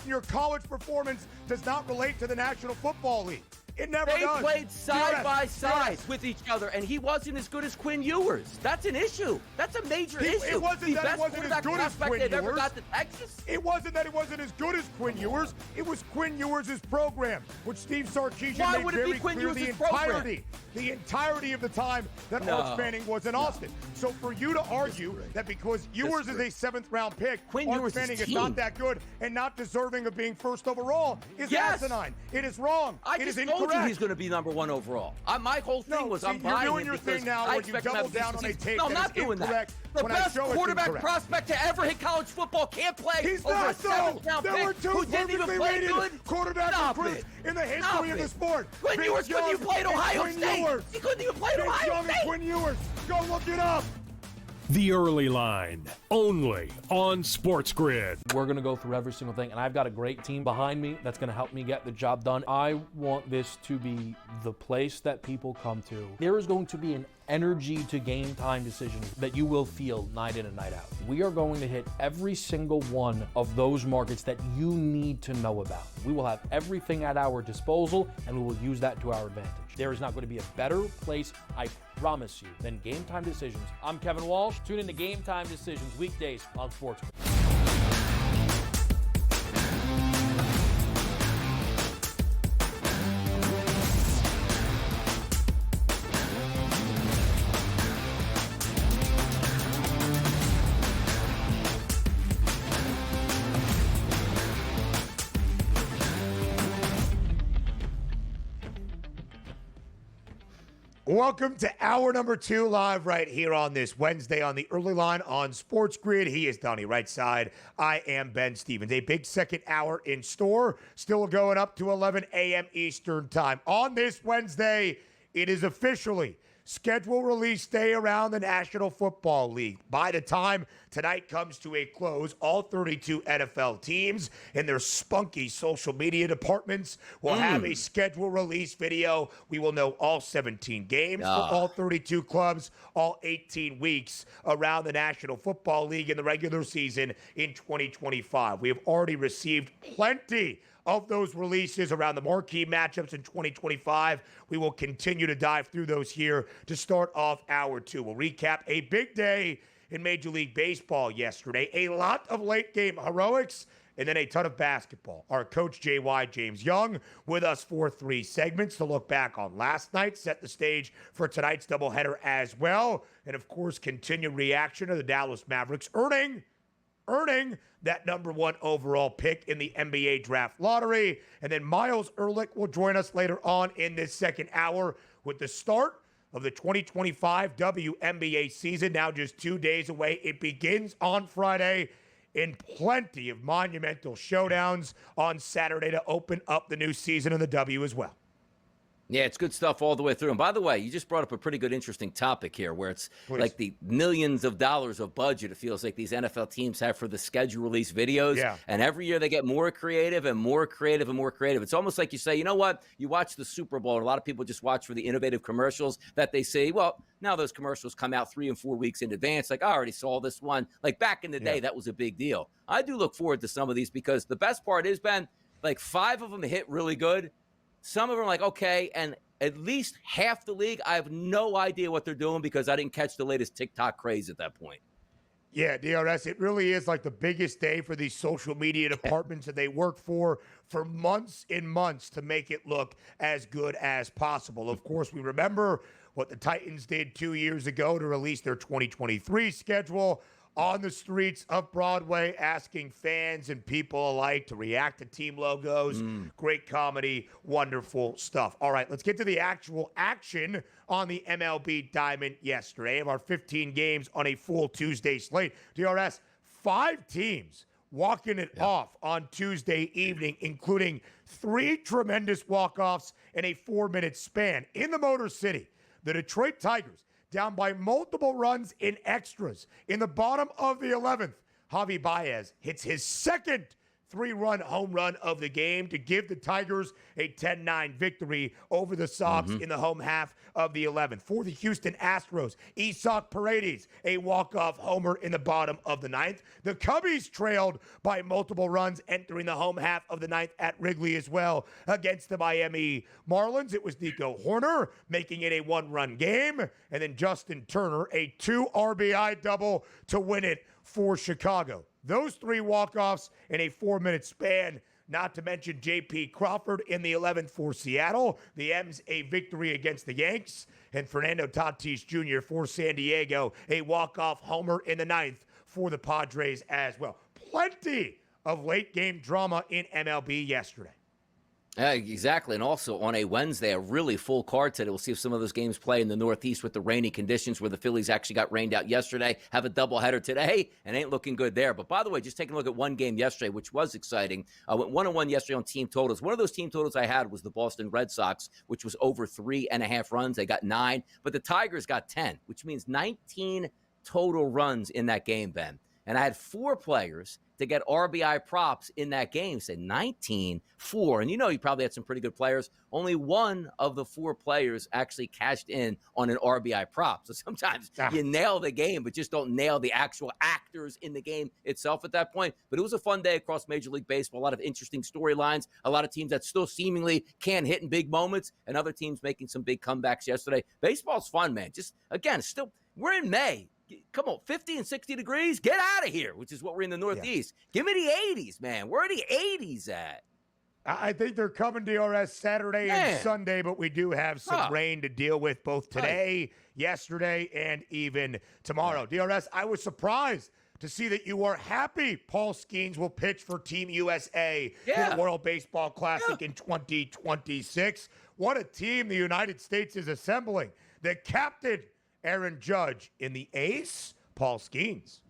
your college performance does not relate to the National Football League. It never does. They played side by side with each other, and he wasn't as good as Quinn Ewers. That's an issue. That's a major issue. It wasn't that it wasn't as good as Quinn Ewers. Ever got to Texas? It wasn't that it wasn't as good as Quinn Ewers. It was Quinn Ewers' program, which Steve Sarkisian made very clear the entirety of the time that Arch Manning was in Austin. So for you to argue that because Ewers is a 7th-round pick, Arch Manning is not that good and not deserving of being first overall is asinine. It is wrong. It is incorrect. I told you he's going to be number 1 overall. My whole thing was I'm buying you're doing your thing now where you double down on a tape that is incorrect. The best quarterback prospect to ever hit college football can't play. He's not so. There were 2 perfectly rated quarterback recruits in the history of the sport. Quinn Ewers couldn't even play at Ohio State. He couldn't even play at Ohio State. Quinn Ewers. Go look it up. The Early Line, only on SportsGrid. We're going to go through every single thing, and I've got a great team behind me that's going to help me get the job done. I want this to be the place that people come to. There is going to be an energy to game time decisions that you will feel night in and night out. We are going to hit every single one of those markets that you need to know about. We will have everything at our disposal, and we will use that to our advantage. There is not going to be a better place, I promise you, than Game Time Decisions. I'm Kevin Walsh. Tune in to Game Time Decisions weekdays on SportsGrid. Welcome to hour number 2 live right here on this Wednesday on the Early Line on SportsGrid. He is Donnie right side. I am Ben Stevens. A big second hour in store. Still going up to 11 a.m. Eastern time. On this Wednesday, it is officially schedule release day around the National Football League. By the time tonight comes to a close, all 32 NFL teams and their spunky social media departments will have a schedule release video. We will know all 17 games for all 32 clubs, all 18 weeks around the National Football League in the regular season in 2025. We have already received plenty of those releases around the marquee matchups in 2025. We will continue to dive through those here to start off hour 2. We'll recap a big day in Major League Baseball yesterday, a lot of late game heroics, and then a ton of basketball. Our coach, JY James Young, with us for 3 segments to look back on last night, set the stage for tonight's doubleheader as well, and of course, continued reaction to the Dallas Mavericks earning that number 1 overall pick in the NBA draft lottery. And then Myles Ehrlich will join us later on in this second hour with the start of the 2025 WNBA season. Now just 2 days away. It begins on Friday, in plenty of monumental showdowns on Saturday to open up the new season in the W as well. Yeah, it's good stuff all the way through. And by the way, you just brought up a pretty good, interesting topic here where it's like the millions of dollars of budget it feels like these NFL teams have for the schedule release videos. Yeah. And every year they get more creative and more creative and more creative. It's almost like you say, you know what? You watch the Super Bowl, and a lot of people just watch for the innovative commercials that they see. Well, now those commercials come out 3 and 4 weeks in advance. Like, I already saw this one. Like, back in the day, that was a big deal. I do look forward to some of these because the best part is, Ben, like 5 of them hit really good. Some of them are like, okay, and at least half the league, I have no idea what they're doing because I didn't catch the latest TikTok craze at that point. Yeah, DRS, it really is like the biggest day for these social media departments that they work for months and months to make it look as good as possible. Of course, we remember what the Titans did 2 years ago to release their 2023 schedule on the streets of Broadway, asking fans and people alike to react to team logos. Great comedy, wonderful stuff. All right, let's get to the actual action on the MLB diamond yesterday of our 15 games on a full Tuesday slate. DRS, 5 teams walking it off on Tuesday evening, including 3 tremendous walk-offs in a 4-minute span. In the Motor City, the Detroit Tigers, down by multiple runs in extras. In the bottom of the 11th, Javi Baez hits his second 3-run home run of the game to give the Tigers a 10-9 victory over the Sox in the home half of the 11th. For the Houston Astros, Isaac Paredes, a walk-off homer in the bottom of the 9th. The Cubbies trailed by multiple runs entering the home half of the 9th at Wrigley as well against the Miami Marlins. It was Nico Horner making it a 1-run game, and then Justin Turner, a 2 RBI double to win it for Chicago. Those 3 walk-offs in a 4-minute span, not to mention J.P. Crawford in the 11th for Seattle. The M's a victory against the Yanks. And Fernando Tatis Jr. for San Diego, a walk-off homer in the 9th for the Padres as well. Plenty of late-game drama in MLB yesterday. Exactly. And also on a Wednesday, a really full card today. We'll see if some of those games play in the Northeast with the rainy conditions where the Phillies actually got rained out yesterday. Have a doubleheader today and ain't looking good there. But by the way, just taking a look at one game yesterday, which was exciting. I went 1-1 yesterday on team totals. One of those team totals I had was the Boston Red Sox, which was over 3.5 runs. They got 9, but the Tigers got 10, which means 19 total runs in that game, Ben. And I had 4 players to get RBI props in that game. Said 19, 4. And you probably had some pretty good players. Only one of the 4 players actually cashed in on an RBI prop. So sometimes you nail the game, but just don't nail the actual actors in the game itself at that point. But it was a fun day across Major League Baseball. A lot of interesting storylines. A lot of teams that still seemingly can hit in big moments, and other teams making some big comebacks yesterday. Baseball's fun, man. Just, again, we're in May. Come on, 50 and 60 degrees? Get out of here, which is what we're in the Northeast. Give me the 80s, man. Where are the 80s at? I think they're coming DRS Saturday and Sunday, but we do have some rain to deal with both today, yesterday, and even tomorrow. DRS, I was surprised to see that you are happy Paul Skeens will pitch for Team USA in the World Baseball Classic in 2026. What a team the United States is assembling. The captain, Aaron Judge, in the ace, Paul Skeens.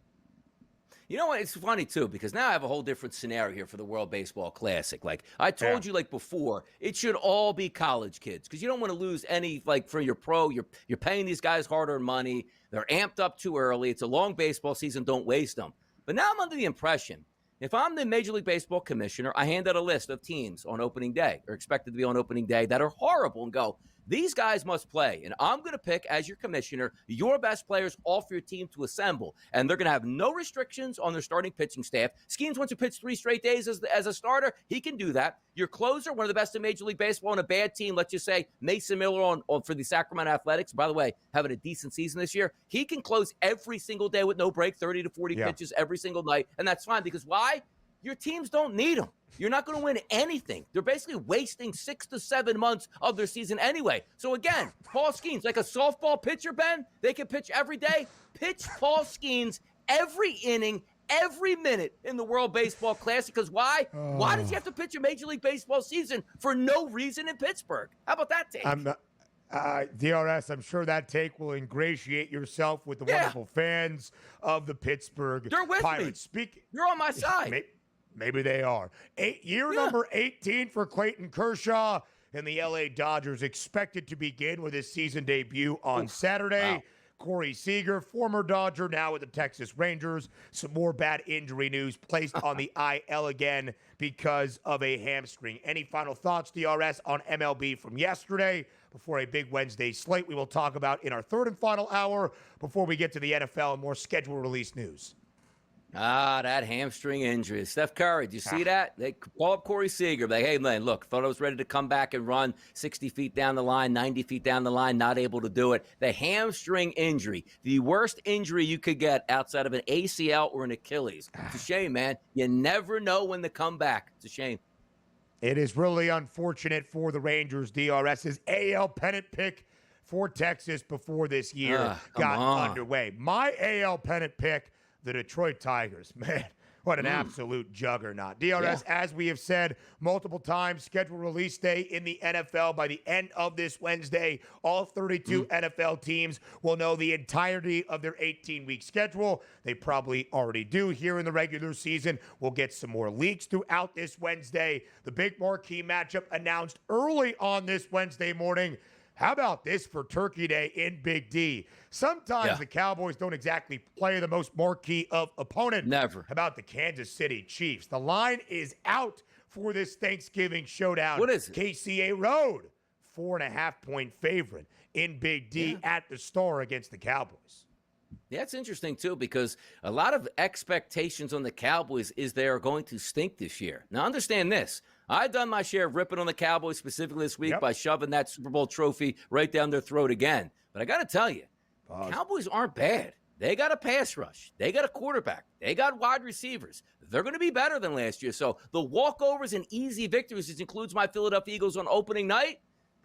You know what? It's funny, too, because now I have a whole different scenario here for the World Baseball Classic. Like I told you, before, it should all be college kids because you don't want to lose any, for your pro. You're paying these guys hard-earned money. They're amped up too early. It's a long baseball season. Don't waste them. But now I'm under the impression, if I'm the Major League Baseball commissioner, I hand out a list of teams on opening day or expected to be on opening day that are horrible and go, these guys must play, and I'm going to pick, as your commissioner, your best players off your team to assemble, and they're going to have no restrictions on their starting pitching staff. Skeens wants to pitch 3 straight days as a starter. He can do that. Your closer, one of the best in Major League Baseball, on a bad team, let's just say Mason Miller on for the Sacramento Athletics, by the way, having a decent season this year. He can close every single day with no break, 30 to 40 pitches every single night, and that's fine because why? Your teams don't need them. You're not going to win anything. They're basically wasting 6 to 7 months of their season anyway. So again, Paul Skeens, like a softball pitcher, Ben, they can pitch every day. Pitch Paul Skeens every inning, every minute in the World Baseball Classic. Because why? Why does he have to pitch a Major League Baseball season for no reason in Pittsburgh? How about that take? DRS, I'm sure that take will ingratiate yourself with the wonderful fans of the Pittsburgh They're with Pirates. me. You're on my side. Maybe they are. Number 18 for Clayton Kershaw and the LA Dodgers expected to begin with his season debut on Saturday. Wow. Corey Seager, former Dodger, now with the Texas Rangers. Some more bad injury news, placed on the IL again because of a hamstring. Any final thoughts, DRS, on MLB from yesterday before a big Wednesday slate we will talk about in our third and final hour before we get to the NFL and more schedule release news? That hamstring injury. Steph Curry, do you see that? They call up Corey Seager. Like, hey, man, look, thought I was ready to come back and run 60 feet down the line, 90 feet down the line, not able to do it. The hamstring injury, the worst injury you could get outside of an ACL or an Achilles. It's a shame, man. You never know when to come back. It's a shame. It is really unfortunate for the Rangers. DRS's AL pennant pick for Texas before this year got underway. My AL pennant pick, the Detroit Tigers. Man, what an absolute juggernaut. DRS, as we have said multiple times, scheduled release day in the NFL by the end of this Wednesday. All 32 NFL teams will know the entirety of their 18-week schedule. They probably already do here in the regular season. We'll get some more leaks throughout this Wednesday. The big marquee matchup announced early on this Wednesday morning. How about this for Turkey Day in Big D? Sometimes the Cowboys don't exactly play the most marquee of opponent. Never. How about the Kansas City Chiefs? The line is out for this Thanksgiving showdown. What is it? KCA Road, 4.5-point favorite in Big D at the Star against the Cowboys. Yeah, it's interesting, too, because a lot of expectations on the Cowboys is they are going to stink this year. Now, understand this. I've done my share of ripping on the Cowboys specifically this week by shoving that Super Bowl trophy right down their throat again. But I got to tell you, Cowboys aren't bad. They got a pass rush. They got a quarterback. They got wide receivers. They're going to be better than last year. So the walkovers and easy victories, which includes my Philadelphia Eagles on opening night,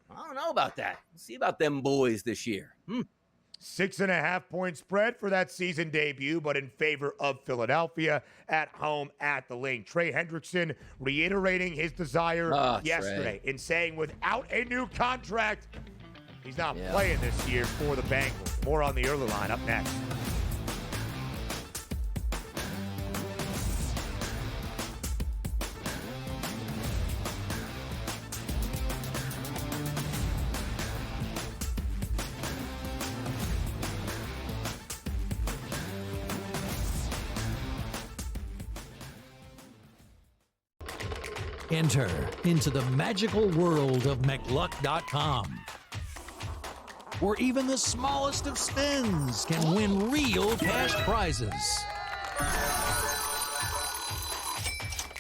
I don't know about that. We'll see about them boys this year. 6.5-point spread for that season debut, but in favor of Philadelphia at home at the Link. Trey Hendrickson reiterating his desire yesterday in saying without a new contract, he's not playing this year for the Bengals. More on the early line up next. Enter into the magical world of McLuck.com, where even the smallest of spins can win real cash prizes.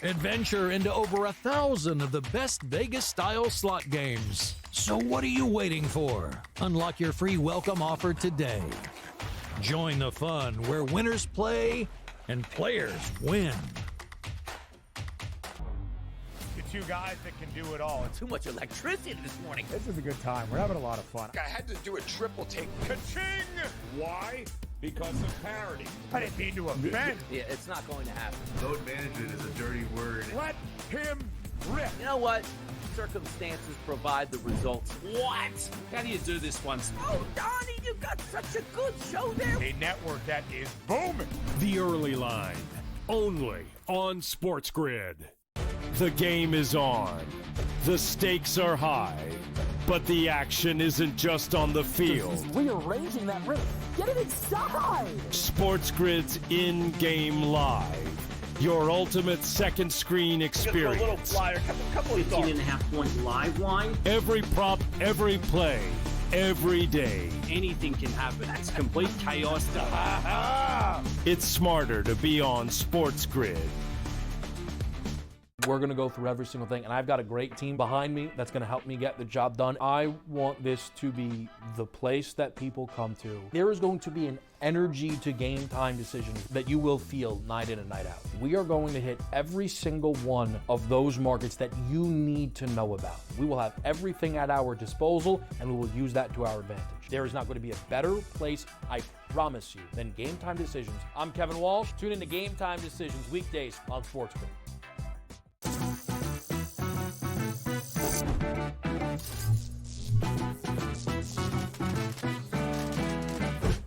Adventure into over 1,000 of the best Vegas-style slot games. So what are you waiting for? Unlock your free welcome offer today. Join the fun where winners play and players win. Two guys that can do it all. Too much electricity this morning. This is a good time. We're having a lot of fun. I had to do a triple take. Ka-ching! Why? Because of parity. I didn't mean to offend. Yeah, it's not going to happen. Load management is a dirty word. Let him rip. You know what? Circumstances provide the results. What? How do you do this once? Oh, Donnie, you got such a good show there. A network that is booming. The Early Line, only on SportsGrid. The game is on. The stakes are high. But the action isn't just on the field. Rearranging that rim. Get it inside! SportsGrid's in-game live. Your ultimate second screen experience. A little flyer, couple of 15.5-point live line. Every prop, every play, every day. Anything can happen. It's complete chaos. It's smarter to be on SportsGrid. We're going to go through every single thing, and I've got a great team behind me that's going to help me get the job done. I want this to be the place that people come to. There is going to be an energy to game time decisions that you will feel night in and night out. We are going to hit every single one of those markets that you need to know about. We will have everything at our disposal, and we will use that to our advantage. There is not going to be a better place, I promise you, than Game Time Decisions. I'm Kevin Walsh. Tune in to Game Time Decisions weekdays on SportsGrid.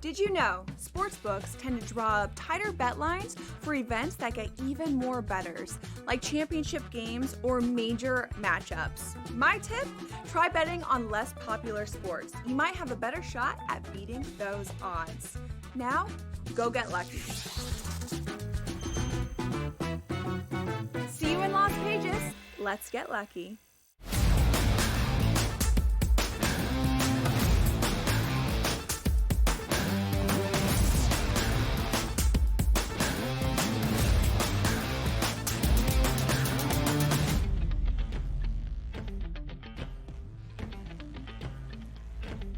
Did you know sportsbooks tend to draw up tighter bet lines for events that get even more bettors, like championship games or major matchups? My tip? Try betting on less popular sports. You might have a better shot at beating those odds. Now, go get lucky. See you in Las Vegas. Let's get lucky.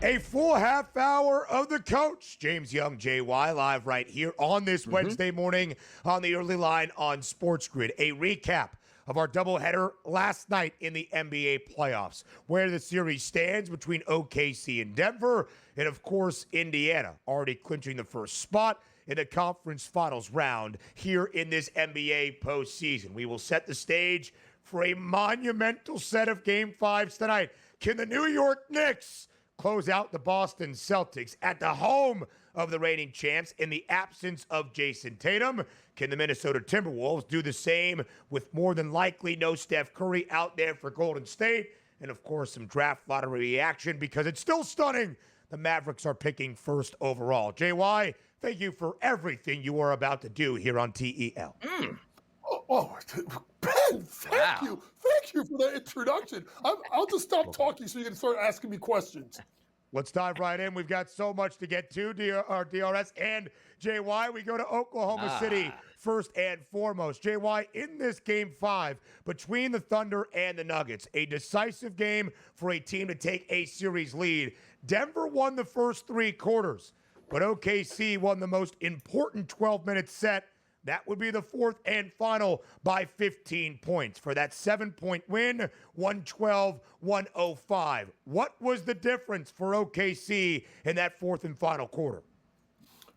A full half hour of the coach, James Young, JY, live right here on this Wednesday morning on the early line on SportsGrid. A recap of our doubleheader last night in the NBA playoffs, where the series stands between OKC and Denver, and of course, Indiana, already clinching the first spot in the conference finals round here in this NBA postseason. We will set the stage for a monumental set of Game 5s tonight. Can the New York Knicks close out the Boston Celtics at the home of the reigning champs in the absence of Jason Tatum? Can the Minnesota Timberwolves do the same with more than likely no Steph Curry out there for Golden State? and, of course, some draft lottery reaction because it's still stunning. The Mavericks are picking first overall. JY, thank you for everything you are about to do here on TEL. Ben, thank you. Thank you for that introduction. I'll just stop talking so you can start asking me questions. Let's dive right in. We've got so much to get to, DRS and JY. We go to Oklahoma City first and foremost. JY, in this Game 5 between the Thunder and the Nuggets, a decisive game for a team to take a series lead. Denver won the first 3 quarters, but OKC won the most important 12-minute set. That would be the fourth and final by 15 points for that 7-point win, 112-105. What was the difference for OKC in that fourth and final quarter?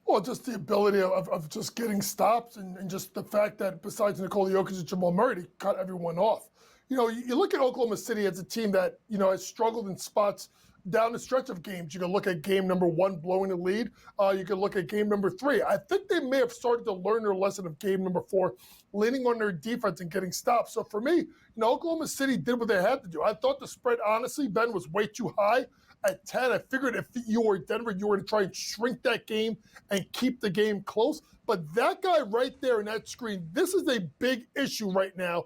Well, just the ability of just getting stops and just the fact that besides Nikola Jokic and Jamal Murray, they cut everyone off. You know, you look at Oklahoma City as a team that, you know, has struggled in spots down the stretch of games. You can look at game number 1 blowing the lead. You can look at game number 3. I think they may have started to learn their lesson of game number 4, leaning on their defense and getting stops. So for me, you know, Oklahoma City did what they had to do. I thought the spread, honestly, Ben, was way too high at 10. I figured if you were Denver, you were going to try and shrink that game and keep the game close. But that guy right there in that screen, this is a big issue right now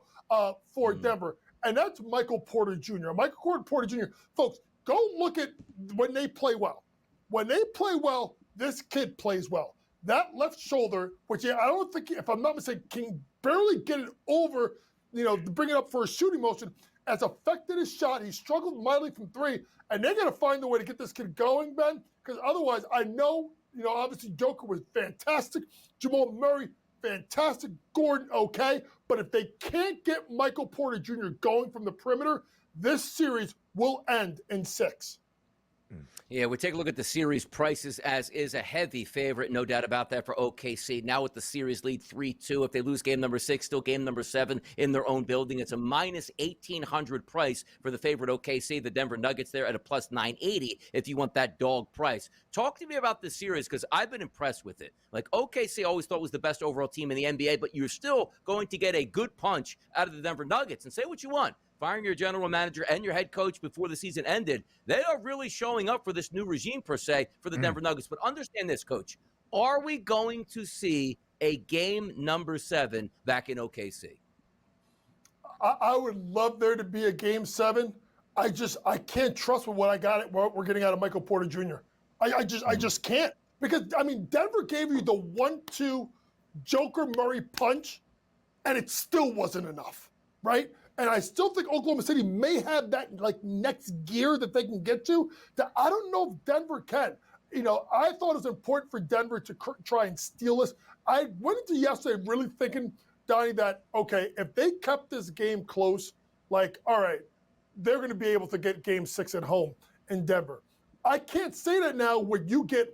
for Denver. And that's Michael Porter Jr. Michael Porter Jr., folks, go look at when they play well. When they play well, this kid plays well. That left shoulder, which I don't think, if I'm not mistaken, can barely get it over, you know, to bring it up for a shooting motion, has affected his shot. He struggled mightily from 3, and they're going to find a way to get this kid going, Ben, because otherwise I know, you know, obviously Joker was fantastic. Jamal Murray, fantastic. Gordon, okay. But if they can't get Michael Porter Jr. going from the perimeter, this series will end in 6. Yeah, we take a look at the series prices as is a heavy favorite, no doubt about that for OKC. Now with the series lead 3-2, if they lose game number 6, still game number 7 in their own building. It's a minus 1,800 price for the favorite OKC. The Denver Nuggets there at a plus 980 if you want that dog price. Talk to me about this series because I've been impressed with it. Like OKC always thought was the best overall team in the NBA, but you're still going to get a good punch out of the Denver Nuggets. And say what you want. Firing your general manager and your head coach before the season ended, they are really showing up for this new regime, per se, for the Denver Nuggets. But understand this, Coach. Are we going to see a game number 7 back in OKC? I would love there to be a game 7. I can't trust with what we're getting out of Michael Porter Jr. I just can't. Because, I mean, Denver gave you the 1-2 Joker Murray punch, and it still wasn't enough, right? And I still think Oklahoma City may have that like next gear that they can get to that I don't know if Denver can. You know, I thought it was important for Denver to try and steal this. I went into yesterday really thinking, Donnie, that, okay, if they kept this game close, like, all right, they're going to be able to get game 6 at home in Denver. I can't say that now when you get,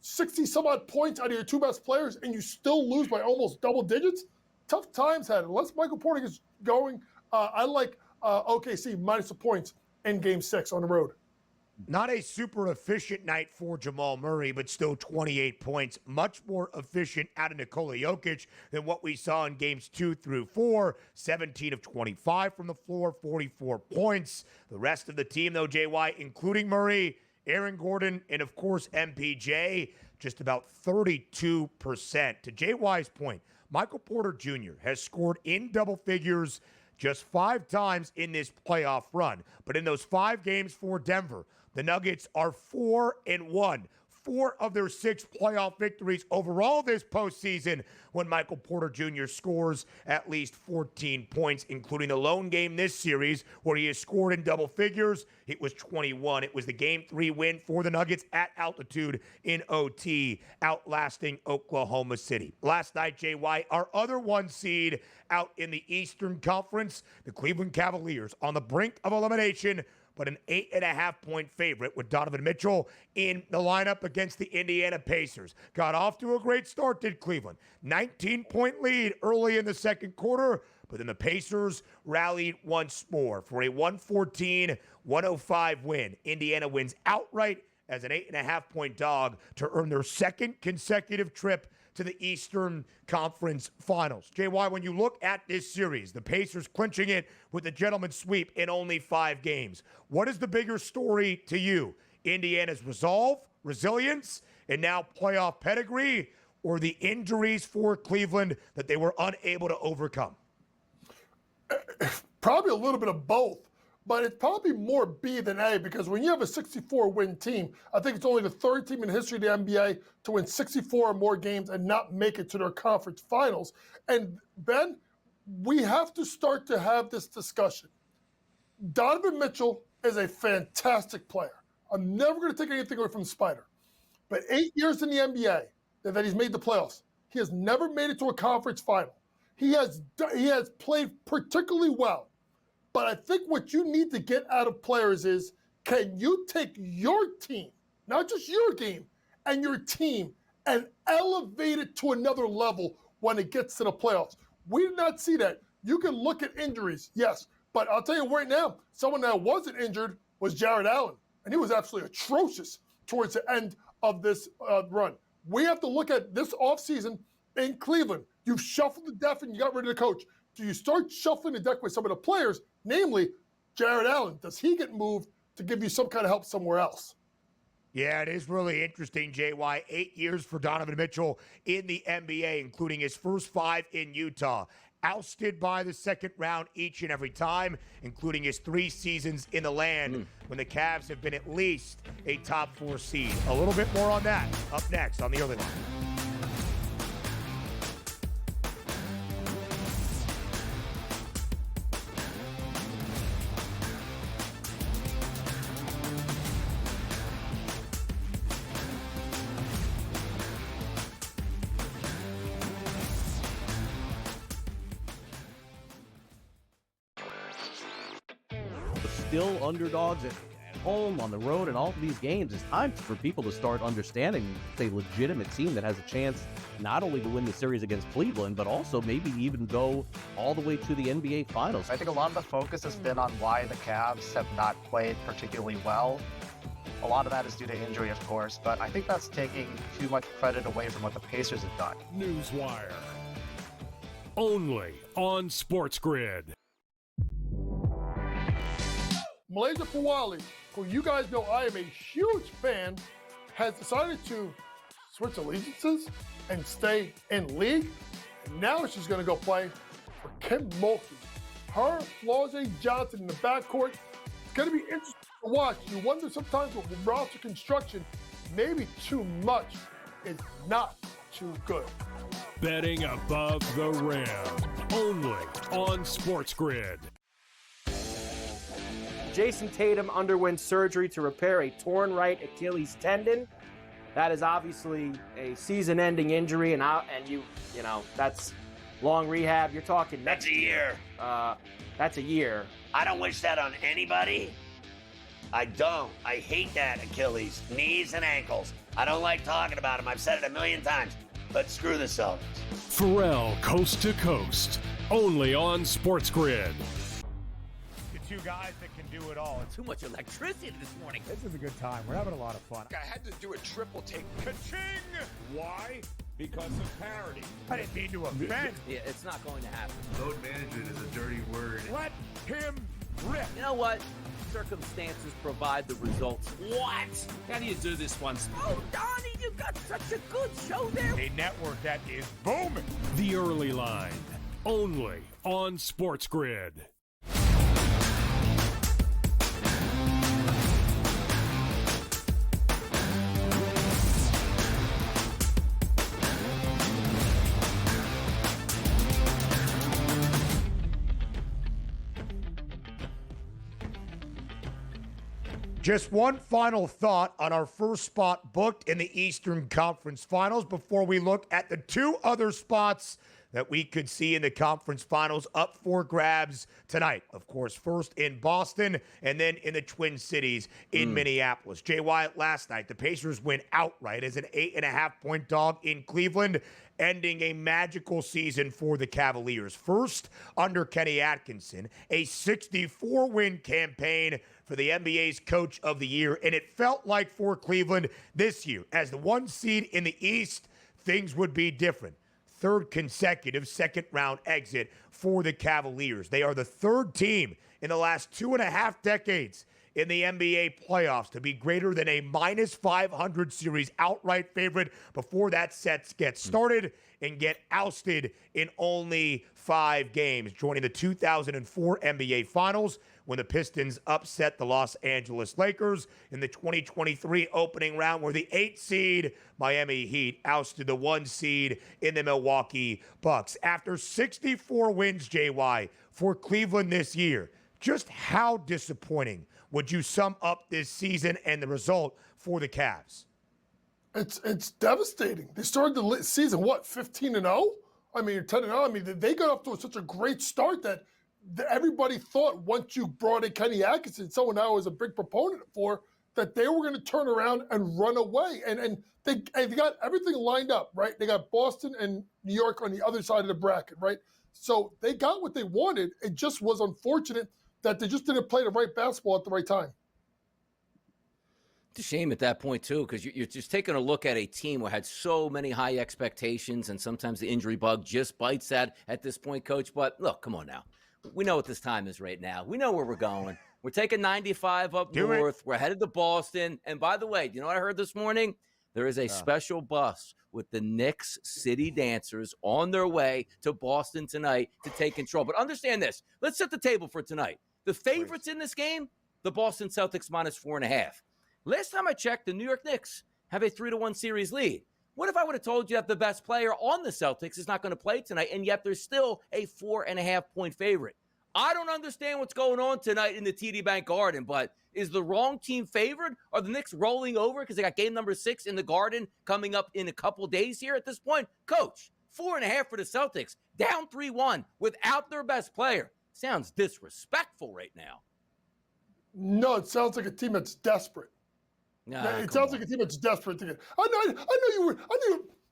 60-some-odd points out of your 2 best players and you still lose by almost double digits? Tough times had it. Unless Michael Porter gets going, I like OKC minus the points in game 6 on the road. Not a super efficient night for Jamal Murray, but still 28 points. Much more efficient out of Nikola Jokic than what we saw in games 2 through 4. 17 of 25 from the floor, 44 points. The rest of the team, though, JY, including Murray, Aaron Gordon, and, of course, MPJ, just about 32%. To JY's point, Michael Porter Jr. has scored in double figures just 5 times in this playoff run. But in those 5 games for Denver, the Nuggets are 4-1. 4 of their 6 playoff victories overall this postseason when Michael Porter Jr. scores at least 14 points, including the lone game this series where he has scored in double figures. It was 21. It was the Game 3 win for the Nuggets at altitude in OT, outlasting Oklahoma City. Last night, JY, our other 1 seed out in the Eastern Conference, the Cleveland Cavaliers on the brink of elimination, but an 8.5-point favorite with Donovan Mitchell in the lineup against the Indiana Pacers. Got off to a great start, did Cleveland. 19-point lead early in the second quarter, but then the Pacers rallied once more for a 114-105 win. Indiana wins outright as an 8.5-point dog to earn their second consecutive trip to to the Eastern Conference Finals. JY, when you look at this series, the Pacers clinching it with a gentleman's sweep in only 5 games, what is the bigger story to you? Indiana's resolve, resilience, and now playoff pedigree, or the injuries for Cleveland that they were unable to overcome? Probably a little bit of both, but it's probably more B than A, because when you have a 64-win team, I think it's only the 3rd team in the history of the NBA to win 64 or more games and not make it to their conference finals. And Ben, we have to start to have this discussion. Donovan Mitchell is a fantastic player. I'm never going to take anything away from Spider. But 8 years in the NBA that he's made the playoffs, he has never made it to a conference final. He has played particularly well. But I think what you need to get out of players is, can you take your team, not just your game, and your team, and elevate it to another level when it gets to the playoffs? We did not see that. You can look at injuries, yes. But I'll tell you right now, someone that wasn't injured was Jared Allen. And he was absolutely atrocious towards the end of this run. We have to look at this offseason in Cleveland. You've shuffled the deck and you got rid of the coach. Do you start shuffling the deck with some of the players, namely Jared Allen? Does he get moved to give you some kind of help somewhere else? Yeah, it is really interesting, JY. 8 years for Donovan Mitchell in the NBA, including his first 5 in Utah. Ousted by the second round each and every time, including his 3 seasons in the land when the Cavs have been at least a top 4 seed. A little bit more on that up next on the Early Line. Still underdogs at home, on the road, and all of these games. It's time for people to start understanding it's a legitimate team that has a chance not only to win the series against Cleveland, but also maybe even go all the way to the NBA Finals. I think a lot of the focus has been on why the Cavs have not played particularly well. A lot of that is due to injury, of course, but I think that's taking too much credit away from what the Pacers have done. Newswire. Only on SportsGrid. Malaysia Puwali, who you guys know I am a huge fan, has decided to switch allegiances and stay in league. And now she's going to go play for Kim Mulkey. Her, Flau'jae Johnson in the backcourt. It's going to be interesting to watch. You wonder sometimes with roster construction, maybe too much is not too good. Betting above the rim. Only on SportsGrid. Jason Tatum underwent surgery to repair a torn right Achilles tendon. That is obviously a season-ending injury, and you know that's long rehab. You're talking that's a year. That's a year. I don't wish that on anybody. I don't. I hate that Achilles, knees and ankles. I don't like talking about them. I've said it a million times. But screw the Celtics. Pharrell, coast to coast. Only on SportsGrid. Two guys that can do it all. Too much electricity this morning. This is a good time. We're having a lot of fun. I had to do a triple take. Ka-ching! Why? Because of parity. I didn't mean to offend. Yeah, it's not going to happen. Load management is a dirty word. Let him rip. You know what? Circumstances provide the results. What? How do you do this one? Oh, Donnie, you got such a good show there. A network that is booming. The Early Line. Only on SportsGrid. Just one final thought on our first spot booked in the Eastern Conference Finals before we look at the 2 other spots that we could see in the conference finals up for grabs tonight. Of course, first in Boston and then in the Twin Cities in Minneapolis. Jay Wyatt, last night, the Pacers win outright as an 8.5-point dog in Cleveland, ending a magical season for the Cavaliers. First, under Kenny Atkinson, a 64-win campaign for the NBA's Coach of the Year. And it felt like for Cleveland this year, as the 1 seed in the East, things would be different. Third consecutive second-round exit for the Cavaliers. They are the third team in the last 2.5 decades in the NBA playoffs to be greater than a -500 series outright favorite before that set gets started and get ousted in only 5 games, joining the 2004 NBA Finals when the Pistons upset the Los Angeles Lakers in the 2023 opening round, where the 8 seed Miami Heat ousted the 1 seed in the Milwaukee Bucks. After 64 wins, JY, for Cleveland this year, just how disappointing would you sum up this season and the result for the Cavs? It's devastating. They started the season, 15-0? I mean, 10-0. I mean, they got off to such a great start that everybody thought once you brought in Kenny Atkinson, someone I was a big proponent for, that they were going to turn around and run away. And they got everything lined up, right? They got Boston and New York on the other side of the bracket, right? So they got what they wanted. It just was unfortunate that they just didn't play the right basketball at the right time. It's a shame at that point, too, because you're just taking a look at a team who had so many high expectations, and sometimes the injury bug just bites that at this point, Coach. But look, come on now. We know what this time is right now. We know where we're going. We're taking 95 up north. We're headed to Boston. And by the way, do you know what I heard this morning? There is a special bus with the Knicks City Dancers on their way to Boston tonight to take control. But understand this. Let's set the table for tonight. The favorites in this game, the Boston Celtics -4.5. Last time I checked, the New York Knicks have a 3-1 series lead. What if I would have told you that the best player on the Celtics is not going to play tonight, and yet they're still a 4.5-point favorite? I don't understand what's going on tonight in the TD Bank Garden, but is the wrong team favored? Are the Knicks rolling over because they got game number 6 in the Garden coming up in a couple days here at this point? Coach, 4.5 for the Celtics, down 3-1 without their best player. Sounds disrespectful right now. No, it sounds like a team that's desperate. It sounds like a team that's desperate to get. I know you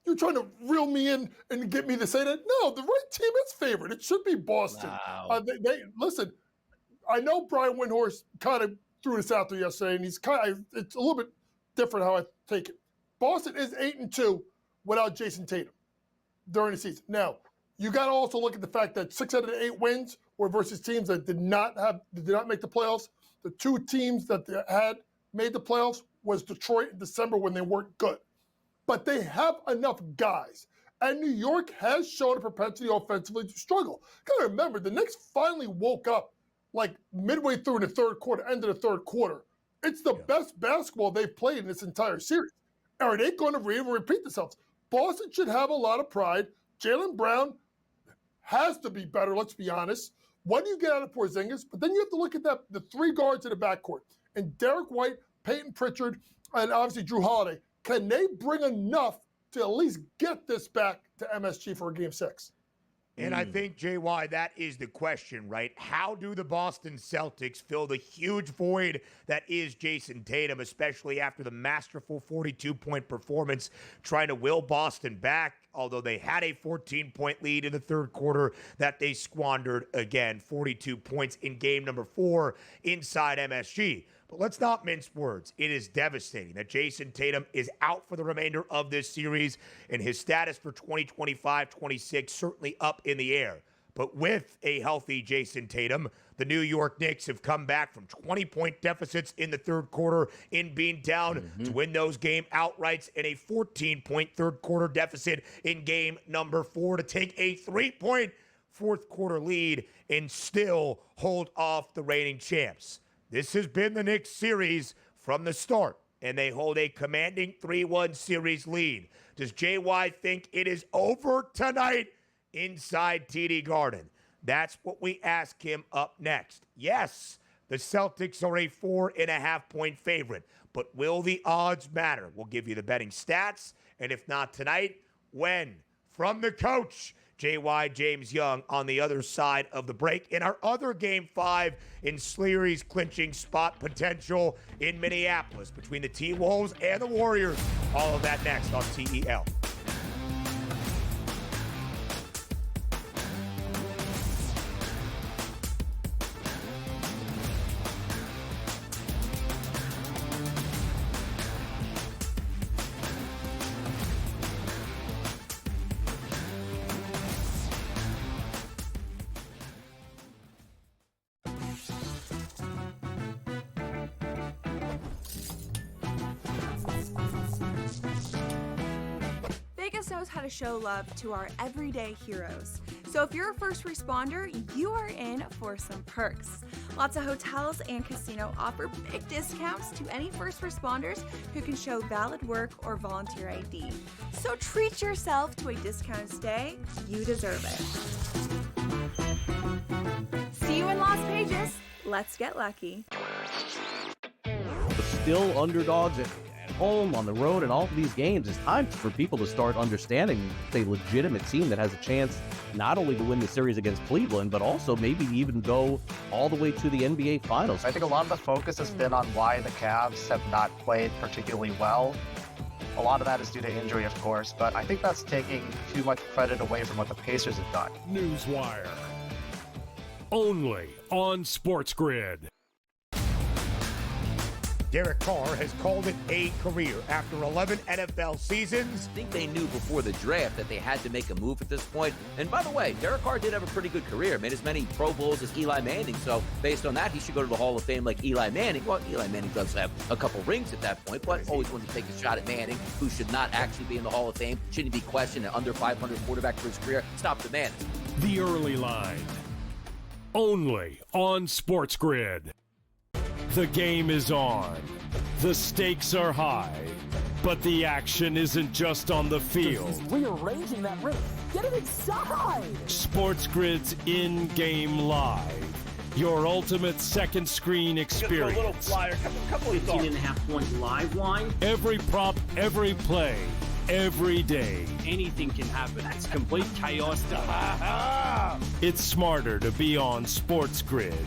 were trying to reel me in and get me to say that. No, the right team is favored. It should be Boston. Wow. Listen. I know Brian Windhorst kind of threw this out there yesterday, and it's a little bit different how I take it. Boston is 8-2 without Jason Tatum during the season. Now, you got to also look at the fact that 6 out of the 8 wins were versus teams that did not make the playoffs. The 2 teams that had made the playoffs was Detroit in December when they weren't good. But they have enough guys. And New York has shown a propensity offensively to struggle. Got to remember, the Knicks finally woke up like midway through in the third quarter, end of the third quarter. It's the best basketball they've played in this entire series. Are they going to repeat themselves? Boston should have a lot of pride. Jaylen Brown has to be better, let's be honest. What do you get out of Porzingis? But then you have to look at the 3 guards in the backcourt. And Derek White, Peyton Pritchard, and obviously Drew Holiday. Can they bring enough to at least get this back to MSG for a Game 6? And I think, JY, that is the question, right? How do the Boston Celtics fill the huge void that is Jason Tatum, especially after the masterful 42-point performance trying to will Boston back, although they had a 14-point lead in the third quarter that they squandered again, 42 points in game number 4 inside MSG. But let's not mince words. It is devastating that Jason Tatum is out for the remainder of this series, and his status for 2025-26 certainly up in the air. But with a healthy Jason Tatum, the New York Knicks have come back from 20-point deficits in the third quarter in being down to win those game outrights, and a 14-point third quarter deficit in game number 4 to take a 3-point fourth quarter lead and still hold off the reigning champs. This has been the Knicks series from the start, and they hold a commanding 3-1 series lead. Does JY think it is over tonight inside TD Garden? That's what we ask him up next. Yes, the Celtics are a 4.5-point favorite, but will the odds matter? We'll give you the betting stats, and if not tonight, when? From the coach, JY James Young, on the other side of the break. In our other Game 5 in Sleary's clinching spot potential in Minneapolis between the T-Wolves and the Warriors. All of that next on TEL. knows how to show love to our everyday heroes. So if you're a first responder, you are in for some perks. Lots of hotels and casino offer big discounts to any first responders who can show valid work or volunteer ID. So treat yourself to a discounted stay. You deserve it. See you in Las Vegas. Let's get lucky. But still underdogs at home, on the road, and all of these games, it's time for people to start understanding a legitimate team that has a chance not only to win the series against Cleveland, but also maybe even go all the way to the NBA Finals. I think a lot of the focus has been on why the Cavs have not played particularly well. A lot of that is due to injury, of course, but I think that's taking too much credit away from what the Pacers have done. Newswire. Only on SportsGrid. Derek Carr has called it a career after 11 NFL seasons. I think they knew before the draft that they had to make a move at this point. And by the way, Derek Carr did have a pretty good career, made as many Pro Bowls as Eli Manning. So based on that, he should go to the Hall of Fame like Eli Manning. Well, Eli Manning does have a couple rings at that point, but always wanted to take a shot at Manning, who should not actually be in the Hall of Fame. Shouldn't be questioned an under 500 quarterback for his career. Stop the man. The Early Line. Only on SportsGrid. The game is on. The stakes are high, but the action isn't just on the field. He's rearranging that rim. Get it inside! SportsGrid's in-game live. Your ultimate second screen experience. A little flyer, couple 18.5-point live line. Every prop, every play, every day. Anything can happen. That's complete chaos. It's smarter to be on SportsGrid.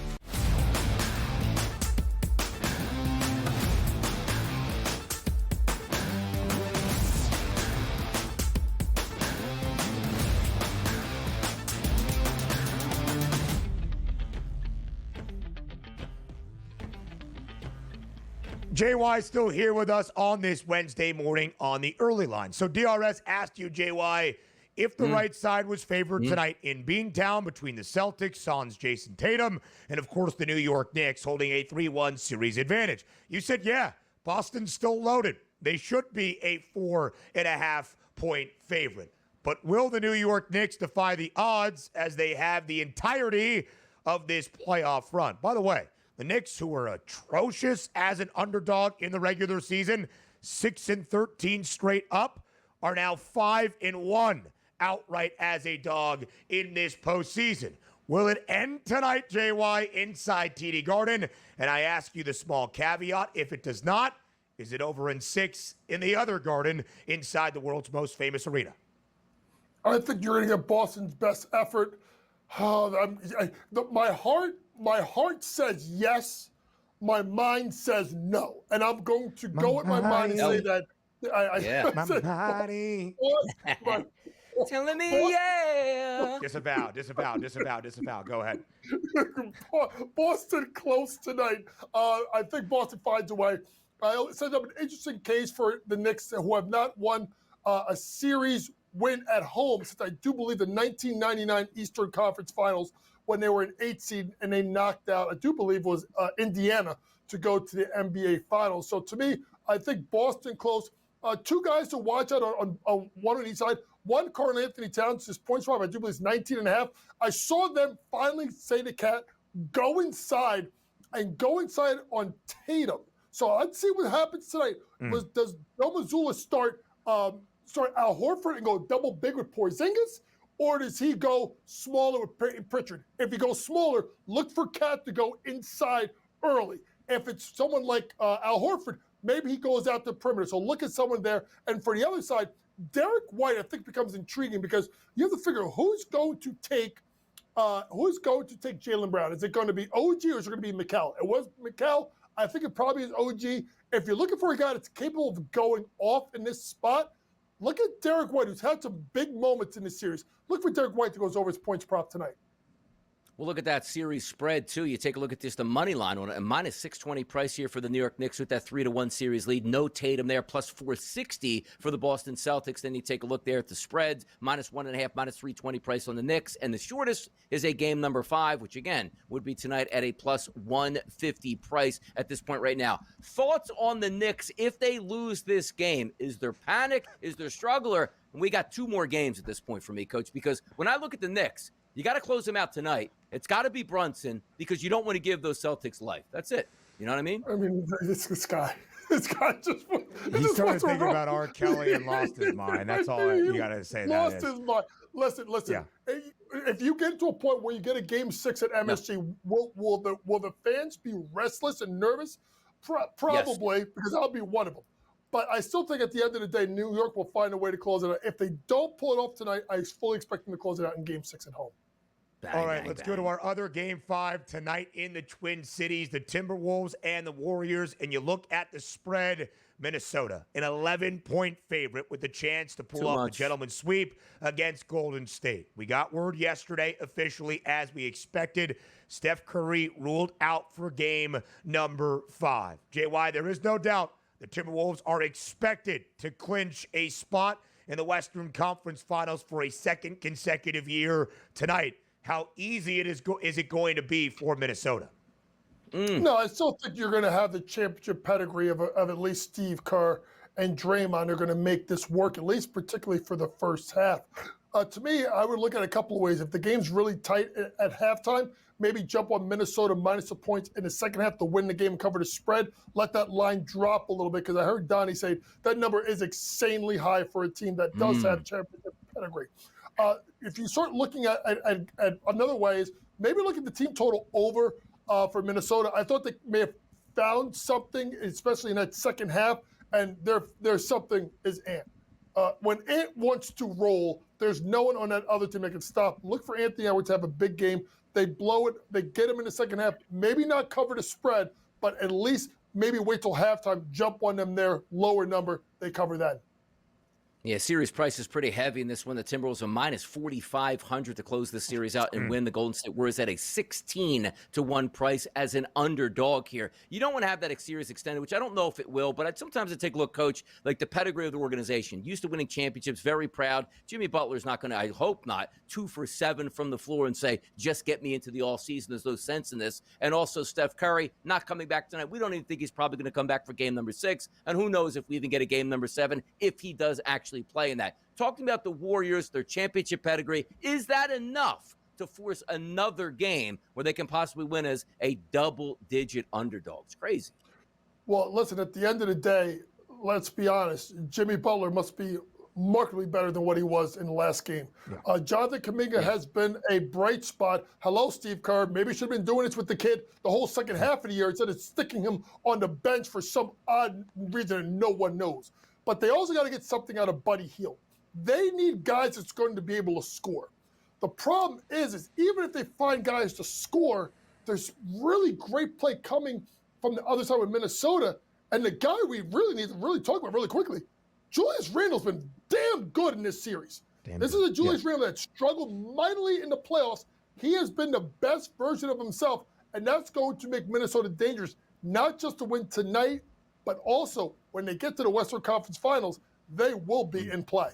JY still here with us on this Wednesday morning on the Early Line. So DRS asked you, JY, if the right side was favored tonight in Beantown between the Celtics, Suns, Jason Tatum, and of course the New York Knicks holding a 3-1 series advantage. You said, yeah, Boston's still loaded. They should be a 4.5-point favorite. But will the New York Knicks defy the odds as they have the entirety of this playoff run? By the way, the Knicks, who were atrocious as an underdog in the regular season, 6-13 straight up, are now 5-1 outright as a dog in this postseason. Will it end tonight, JY, inside TD Garden? And I ask you the small caveat, if it does not, is it over in 6 in the other Garden inside the world's most famous arena? I think you're going to get Boston's best effort. My heart says yes. My mind says no. And I'm going to go with my mind and say that. My body. Telling me, yeah. Disavow. Go ahead. Boston close tonight. I think Boston finds a way. I set up an interesting case for the Knicks, who have not won a series win at home since I do believe the 1999 Eastern Conference Finals, when they were an 8 seed and they knocked out, I do believe, was Indiana to go to the NBA Finals. So to me, I think Boston close. Two guys to watch out on one on each side. One, Karl Anthony Towns, his points drive, I do believe, is 19.5. I saw them finally say to Cat, go inside on Tatum. So let's see what happens tonight. Does Joe Mazzulla start Al Horford and go double big with Porzingis? Or does he go smaller with Pritchard? If he goes smaller, look for Cat to go inside early. If it's someone like Al Horford, maybe he goes out the perimeter. So look at someone there. And for the other side, Derek White, I think, becomes intriguing because you have to figure who's going to take Jaylen Brown. Is it going to be OG or is it going to be Mikal? It was Mikal. I think it probably is OG. If you're looking for a guy that's capable of going off in this spot, look at Derek White, who's had some big moments in this series. Look for Derek White that goes over his points prop tonight. Well, look at that series spread, too. You take a look at this, the money line on it, a minus 620 price here for the New York Knicks with that 3-1 series lead. No Tatum there, plus 460 for the Boston Celtics. Then you take a look there at the spreads, minus 1.5, minus 320 price on the Knicks. And the shortest is a game number 5, which, again, would be tonight at a plus 150 price at this point right now. Thoughts on the Knicks if they lose this game? Is there panic? Is there struggler? And we got 2 more games at this point for me, Coach, because when I look at the Knicks, you got to close them out tonight. It's got to be Brunson because you don't want to give those Celtics life. That's it. You know what I mean? I mean, this guy just he started thinking about R. Kelly and lost his mind. That's all you got to say. Lost his mind. Listen. Yeah. If you get to a point where you get a game 6 at MSG, will the fans be restless and nervous? Probably, yes. Because I'll be one of them. But I still think at the end of the day, New York will find a way to close it out. If they don't pull it off tonight, I fully expect them to close it out in game 6 at home. Bang, all right, let's go to our other game 5 tonight in the Twin Cities, the Timberwolves and the Warriors. And you look at the spread, Minnesota, an 11-point favorite with the chance to pull off the gentleman's sweep against Golden State. We got word yesterday, officially, as we expected, Steph Curry ruled out for game number 5. JY, there is no doubt the Timberwolves are expected to clinch a spot in the Western Conference Finals for a second consecutive year tonight. How easy is it going to be for Minnesota? No, I still think you're going to have the championship pedigree of at least Steve Kerr and Draymond are going to make this work, at least particularly for the first half. To me, I would look at a couple of ways. If the game's really tight at halftime, maybe jump on Minnesota minus the points in the second half to win the game and cover the spread. Let that line drop a little bit because I heard Donnie say that number is insanely high for a team that does have championship pedigree. If you start looking at another way is maybe look at the team total over for Minnesota. I thought they may have found something, especially in that second half, and there's something is Ant. When Ant wants to roll, there's no one on that other team that can stop. Look for Anthony Edwards to have a big game. They blow it. They get him in the second half. Maybe not cover the spread, but at least maybe wait till halftime, jump on them there, lower number. They cover that. Yeah, series price is pretty heavy in this one. The Timberwolves are minus 4,500 to close this series out and win. The Golden State Warriors at a 16-1 price as an underdog here. You don't want to have that series extended, which I don't know if it will, but sometimes I take a look, Coach, like the pedigree of the organization. Used to winning championships, very proud. Jimmy Butler's not going to, I hope not, 2 for 7 from the floor and say, just get me into the all season. There's no sense in this. And also Steph Curry not coming back tonight. We don't even think he's probably going to come back for game number 6. And who knows if we even get a game number 7 if he does actually play in that. Talking about the Warriors, their championship pedigree, is that enough to force another game where they can possibly win as a double-digit underdog? It's crazy. Well, listen, at the end of the day, let's be honest, Jimmy Butler must be markedly better than what he was in the last game. Yeah. Jonathan Kuminga has been a bright spot. Hello, Steve Kerr. Maybe you should have been doing this with the kid the whole second half of the year instead of sticking him on the bench for some odd reason and no one knows. But they also got to get something out of Buddy Hield. They need guys that's going to be able to score. The problem is even if they find guys to score, there's really great play coming from the other side with Minnesota. And the guy we really need to really talk about really quickly, Julius Randle's been damn good in this series. This is a Julius Randle that struggled mightily in the playoffs. He has been the best version of himself, and that's going to make Minnesota dangerous, not just to win tonight, but also when they get to the Western Conference Finals, they will be in play.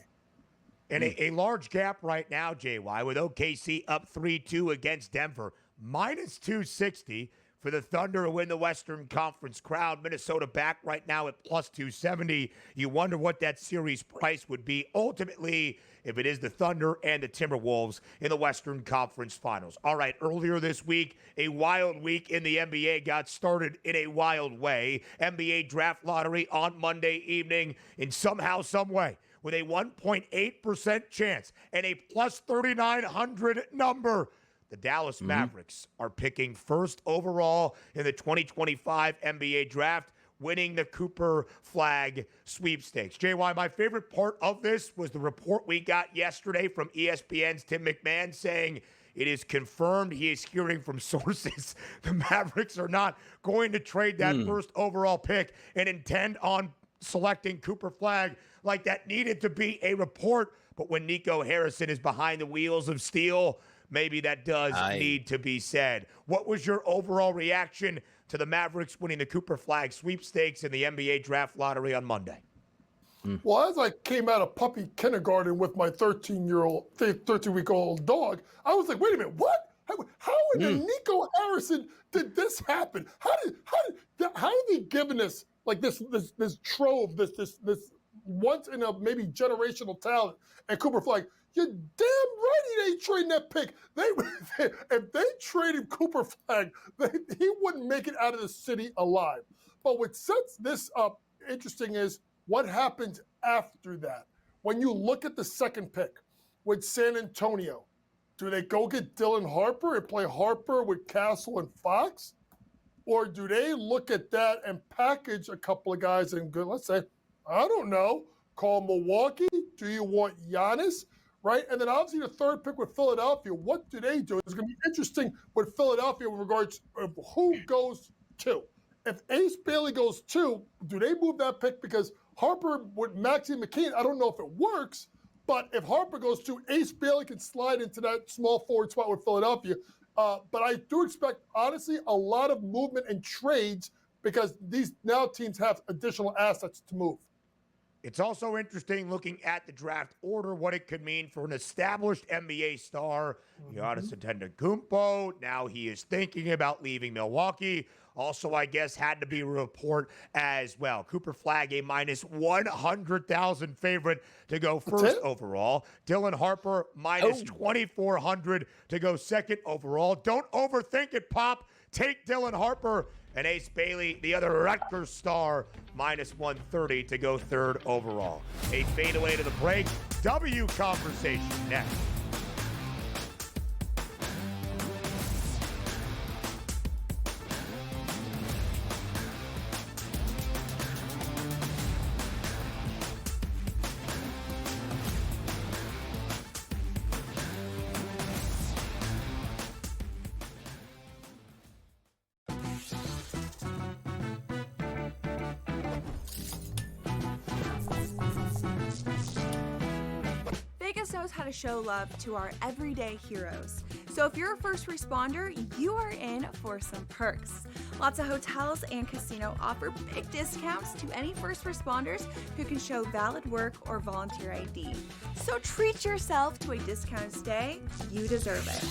And a large gap right now, JY, with OKC up 3-2 against Denver, minus 260 for the Thunder to win the Western Conference crowd. Minnesota back right now at plus 270. You wonder what that series price would be ultimately if it is the Thunder and the Timberwolves in the Western Conference Finals. All right, earlier this week, a wild week in the NBA got started in a wild way. NBA draft lottery on Monday evening, and somehow, some way, with a 1.8% chance and a plus 3,900 number, the Dallas Mavericks are picking first overall in the 2025 NBA draft, winning the Cooper Flag sweepstakes. JY, my favorite part of this was the report we got yesterday from ESPN's Tim McMahon saying it is confirmed, he is hearing from sources, the Mavericks are not going to trade that first overall pick and intend on selecting Cooper Flag. Like that needed to be a report, but when Nico Harrison is behind the wheels of steel, maybe that does need to be said. What was your overall reaction to the Mavericks winning the Cooper Flag sweepstakes in the NBA draft lottery on Monday? Well, as I came out of puppy kindergarten with my 13-week-old dog, I was like, wait a minute, what? How in the Nico Harrison did this happen? How did they given us like this trove, this once in a maybe generational talent and Cooper Flag? You're damn right he ain't trading that pick. If they traded Cooper Flag, he wouldn't make it out of the city alive. But what sets this up interesting is what happens after that. When you look at the second pick with San Antonio, do they go get Dylan Harper and play Harper with Castle and Fox? Or do they look at that and package a couple of guys and go, let's say, I don't know, call Milwaukee? Do you want Giannis? Right? And then obviously the third pick with Philadelphia, what do they do? It's going to be interesting with Philadelphia with regards to who goes to. If Ace Bailey goes 2, do they move that pick? Because Harper with Maxey McKean, I don't know if it works, but if Harper goes 2, Ace Bailey can slide into that small forward spot with Philadelphia. But I do expect, honestly, a lot of movement and trades because these now teams have additional assets to move. It's also interesting looking at the draft order, what it could mean for an established NBA star, Giannis Antetokounmpo. Now he is thinking about leaving Milwaukee. Also, I guess, had to be a report as well. Cooper Flag, a minus 100,000 favorite to go first overall. Dylan Harper, minus 2,400 to go second overall. Don't overthink it, Pop. Take Dylan Harper. And Ace Bailey, the other Rutgers star, minus 130 to go third overall. A fadeaway to the break. W conversation next. Vegas knows how to show love to our everyday heroes. So if you're a first responder, you are in for some perks. Lots of hotels and casino offer big discounts to any first responders who can show valid work or volunteer ID. So treat yourself to a discounted stay. You deserve it.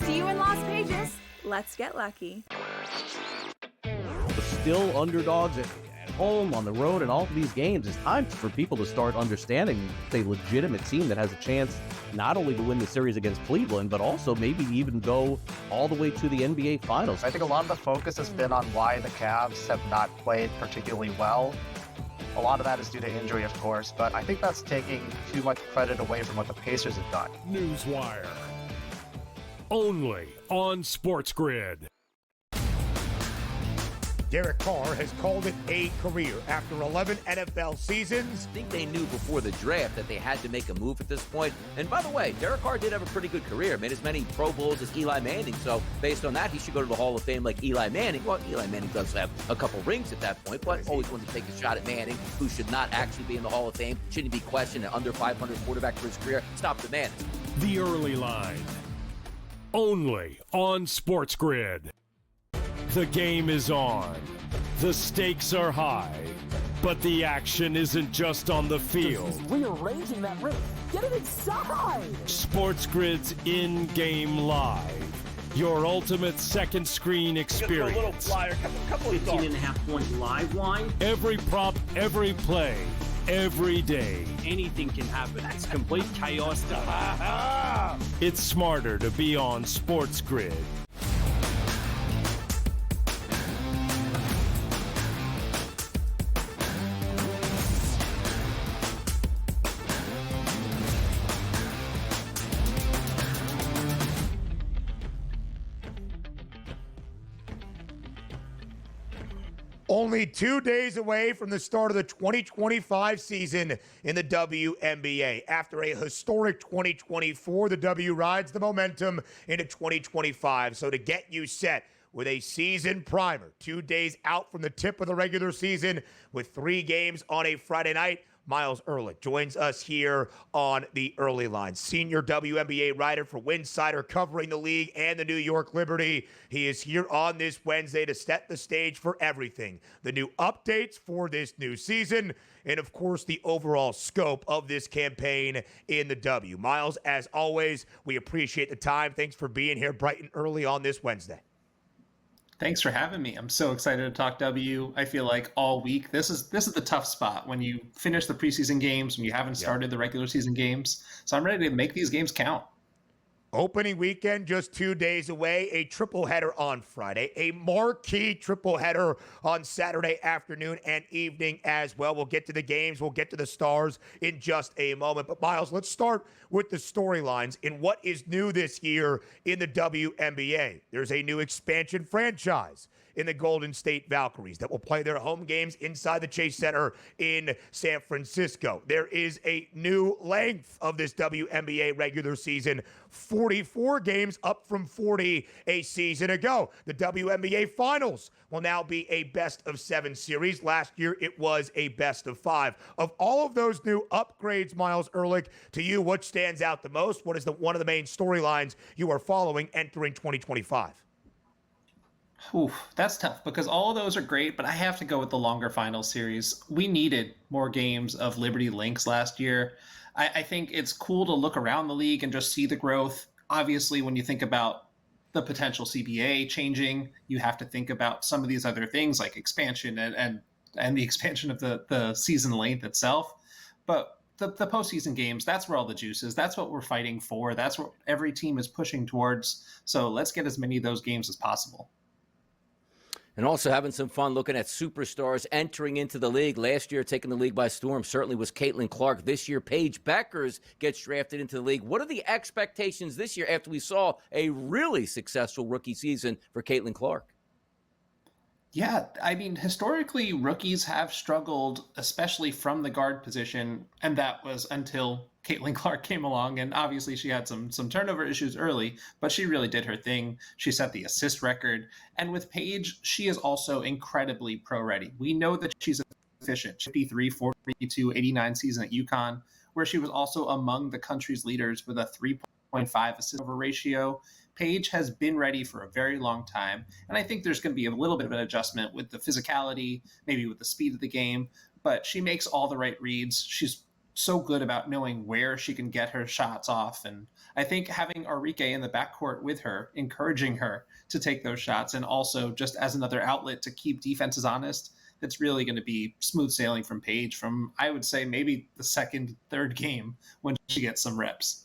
See you in Las Vegas. Let's get lucky. Still underdogs at home, on the road, and all of these games. It's time for people to start understanding it's a legitimate team that has a chance not only to win the series against Cleveland, but also maybe even go all the way to the NBA Finals. I think a lot of the focus has been on why the Cavs have not played particularly well. A lot of that is due to injury, of course, but I think that's taking too much credit away from what the Pacers have done. Newswire. Only on SportsGrid. Derek Carr has called it a career after 11 NFL seasons. I think they knew before the draft that they had to make a move at this point. And by the way, Derek Carr did have a pretty good career. Made as many Pro Bowls as Eli Manning. So based on that, he should go to the Hall of Fame like Eli Manning. Well, Eli Manning does have a couple rings at that point, but always wanted to take a shot at Manning, who should not actually be in the Hall of Fame. Shouldn't be questioned, an under 500 quarterback for his career. Stop the man. The Early Line. Only on SportsGrid. The game is on. The stakes are high, but the action isn't just on the field. He's rearranging that rim. Get it inside! SportsGrid's in-game live. Your ultimate second screen experience. A little flyer, couple 15.5-point live line. Every prop, every play, every day. Anything can happen. It's complete chaos. It's smarter to be on SportsGrid. Only 2 days away from the start of the 2025 season in the WNBA. After a historic 2024, the W rides the momentum into 2025. So to get you set with a season primer, 2 days out from the tip of the regular season with 3 games on a Friday night, Myles Ehrlich joins us here on the Early Line. Senior WNBA writer for Winsider, covering the league and the New York Liberty. He is here on this Wednesday to set the stage for everything. The new updates for this new season, and of course, the overall scope of this campaign in the W. Myles, as always, we appreciate the time. Thanks for being here bright and early on this Wednesday. Thanks for having me. I'm so excited to talk W. I feel like all week, this is the tough spot when you finish the preseason games, when you haven't started the regular season games. So I'm ready to make these games count. Opening weekend just 2 days away, a triple header on Friday, a marquee triple header on Saturday afternoon and evening as well. We'll get to the games, we'll get to the stars in just a moment. But Myles, let's start with the storylines in what is new this year in the WNBA. There's a new expansion franchise in the Golden State Valkyries that will play their home games inside the Chase Center in San Francisco. There is a new length of this WNBA regular season, 44 games up from 40 a season ago. The WNBA Finals will now be a best-of-7 series. Last year, it was a best-of-5. Of all of those new upgrades, Myles Ehrlich, to you, what stands out the most? What is one of the main storylines you are following entering 2025? Oof, that's tough because all of those are great, but I have to go with the longer final series. We needed more games of Liberty Lynx last year. I think it's cool to look around the league and just see the growth. Obviously, when you think about the potential CBA changing, you have to think about some of these other things like expansion and the expansion of the season length itself. But the postseason games, that's where all the juice is. That's what we're fighting for. That's what every team is pushing towards. So let's get as many of those games as possible. And also having some fun looking at superstars entering into the league. Last year, taking the league by storm certainly was Caitlin Clark. This year, Paige Beckers gets drafted into the league. What are the expectations this year after we saw a really successful rookie season for Caitlin Clark? Yeah, I mean, historically, rookies have struggled, especially from the guard position, and that was until Caitlin Clark came along, and obviously she had some turnover issues early, but she really did her thing. She set the assist record, and with Paige, she is also incredibly pro-ready. We know that she's efficient. 53, 42, 89 season at UConn, where she was also among the country's leaders with a 3.5 assist-over ratio. Paige has been ready for a very long time, and I think there's going to be a little bit of an adjustment with the physicality, maybe with the speed of the game, but she makes all the right reads. She's so good about knowing where she can get her shots off, and I think having Enrique in the backcourt with her, encouraging her to take those shots, and also just as another outlet to keep defenses honest, that's really going to be smooth sailing from Paige from, I would say, maybe the second, third game when she gets some reps.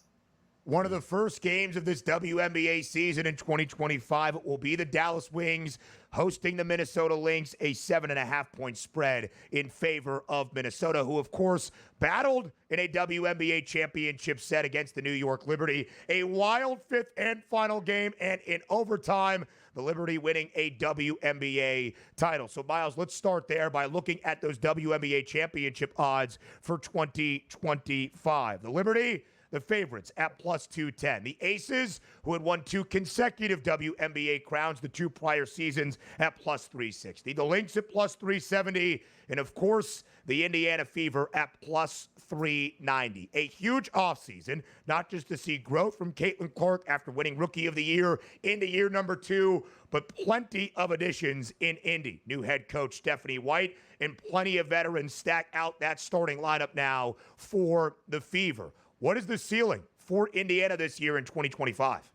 One of the first games of this WNBA season in 2025 will be the Dallas Wings hosting the Minnesota Lynx, a 7.5-point spread in favor of Minnesota, who, of course, battled in a WNBA championship set against the New York Liberty. A wild fifth and final game, and in overtime, the Liberty winning a WNBA title. So, Myles, let's start there by looking at those WNBA championship odds for 2025. The Liberty, the favorites at plus 210. The Aces, who had won 2 consecutive WNBA crowns the 2 prior seasons, at plus 360. The Lynx at plus 370. And, of course, the Indiana Fever at plus 390. A huge offseason, not just to see growth from Caitlin Clark after winning Rookie of the Year into year number 2, but plenty of additions in Indy. New head coach Stephanie White and plenty of veterans stack out that starting lineup now for the Fever. What is the ceiling for Indiana this year in 2025?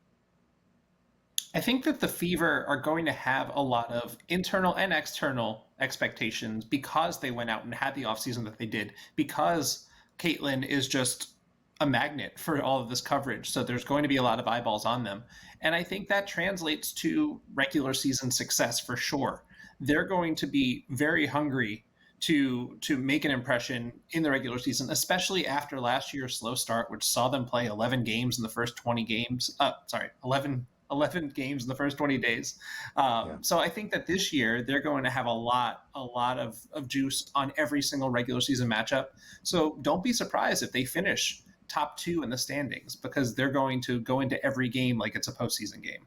I think that the Fever are going to have a lot of internal and external expectations because they went out and had the offseason that they did, because Caitlin is just a magnet for all of this coverage. So there's going to be a lot of eyeballs on them. And I think that translates to regular season success for sure. They're going to be very hungry to make an impression in the regular season, especially after last year's slow start, which saw them play 11 games in the first 20 games. 11 games in the first 20 days. So I think that this year they're going to have a lot of juice on every single regular season matchup. So don't be surprised if they finish top 2 in the standings, because they're going to go into every game like it's a postseason game.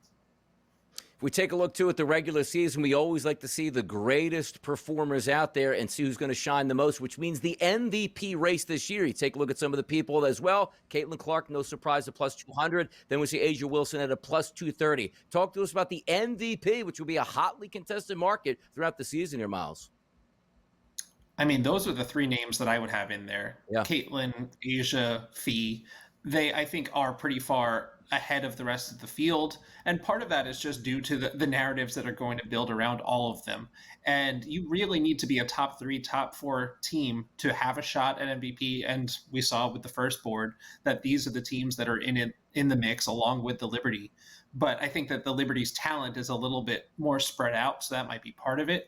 If we take a look, too, at the regular season, we always like to see the greatest performers out there and see who's going to shine the most, which means the MVP race this year. You take a look at some of the people as well. Caitlin Clark, no surprise, at plus 200. Then we see Asia Wilson at a plus 230. Talk to us about the MVP, which will be a hotly contested market throughout the season here, Myles. I mean, those are the three names that I would have in there. Yeah. Caitlin, Asia, Fee. They, I think, are pretty far ahead of the rest of the field. And part of that is just due to the narratives that are going to build around all of them. And you really need to be a top 3, top 4 team to have a shot at MVP. And we saw with the first board that these are the teams that are in the mix along with the Liberty. But I think that the Liberty's talent is a little bit more spread out. So that might be part of it.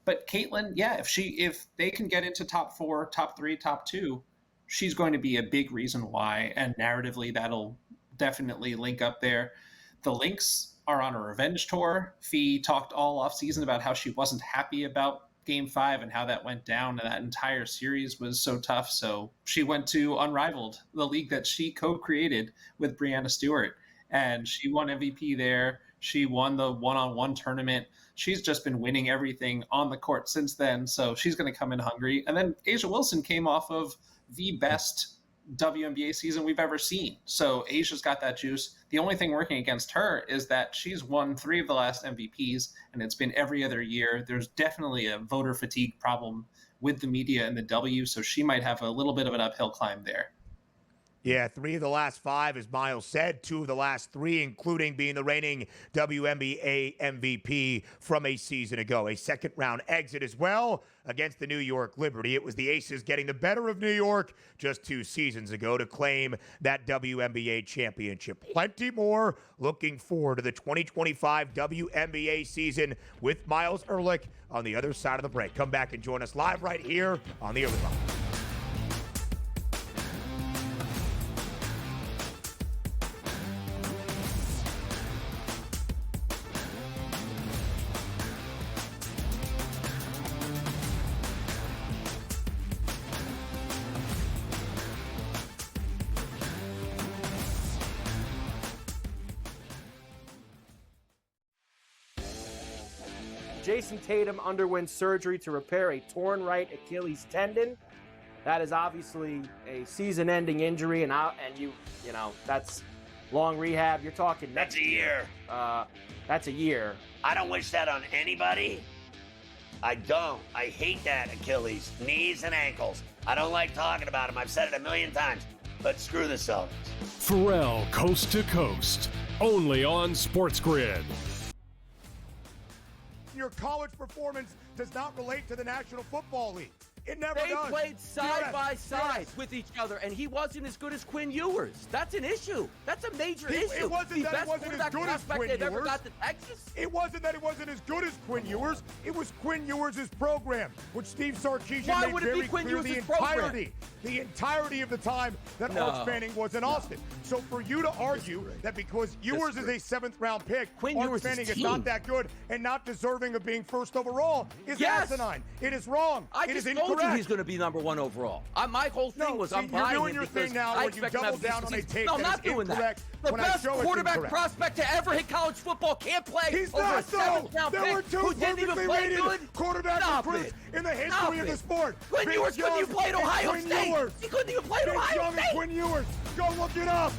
But Caitlin, yeah, if they can get into top 4, top 3, top 2, she's going to be a big reason why. And narratively, that'll definitely link up there. The Lynx are on a revenge tour. Fee talked all offseason about how she wasn't happy about Game 5 and how that went down, and that entire series was so tough. So she went to Unrivaled, the league that she co-created with Brianna Stewart, and she won MVP there. She won the one-on-one tournament. She's just been winning everything on the court since then, so she's going to come in hungry. And then Asia Wilson came off of the best WNBA season we've ever seen. So Asia's got that juice. The only thing working against her is that she's won 3 of the last MVPs, and it's been every other year. There's definitely a voter fatigue problem with the media and the W, so she might have a little bit of an uphill climb there. Yeah, 3 of the last 5, as Myles said, 2 of the last 3, including being the reigning WNBA MVP from a season ago. A second-round exit as well against the New York Liberty. It was the Aces getting the better of New York just 2 seasons ago to claim that WNBA championship. Plenty more. Looking forward to the 2025 WNBA season with Myles Ehrlich on the other side of the break. Come back and join us live right here on the Early Line. Jason Tatum underwent surgery to repair a torn right Achilles tendon. That is obviously a season-ending injury, and you know that's long rehab. You're talking that's a year. That's a year. I don't wish that on anybody. I don't. I hate that Achilles, knees and ankles. I don't like talking about them. I've said it a million times. But screw the Celtics. Pharrell Coast to Coast, only on SportsGrid. Your college performance does not relate to the National Football League. It never does. They played side by side with each other, and he wasn't as good as Quinn Ewers. That's an issue. That's a major issue. It wasn't that it wasn't as good as Quinn Ewers. Ever got to Texas. It wasn't that it wasn't as good as Quinn Ewers. It was Quinn Ewers' program, which Steve Sarkisian made very clear the entirety of the time that Arch Manning was in Austin. So for you to argue that because Ewers is a 7th-round pick, Arch Manning is not that good and not deserving of being first overall is asinine. It is wrong. It is incorrect. He's going to be number 1 overall. My whole thing was I'm buying you're doing your thing now where you double down on a take that is incorrect. The best quarterback prospect to ever hit college football can't play. He's over not a 7th-round There were pick 2 who didn't even perfectly play rated good. quarterback recruits in the history of the sport. Quinn Ewers couldn't even play at Ohio State. He couldn't even play at Ohio State. Quinn Ewers. Go look it up.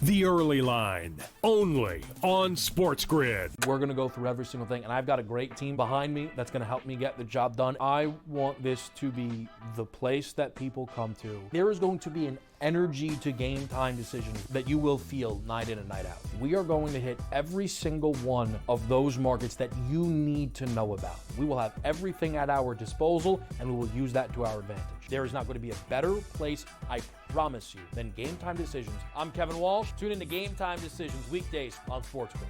The Early Line, only on SportsGrid. We're going to go through every single thing, and I've got a great team behind me that's going to help me get the job done. I want this to be the place that people come to. There is going to be an energy to game time decisions that you will feel night in and night out. We are going to hit every single one of those markets that you need to know about. We will have everything at our disposal, and we will use that to our advantage. There is not going to be a better place, I promise you, than Game Time Decisions. I'm Kevin Walsh. Tune in to Game Time Decisions weekdays on SportsGrid.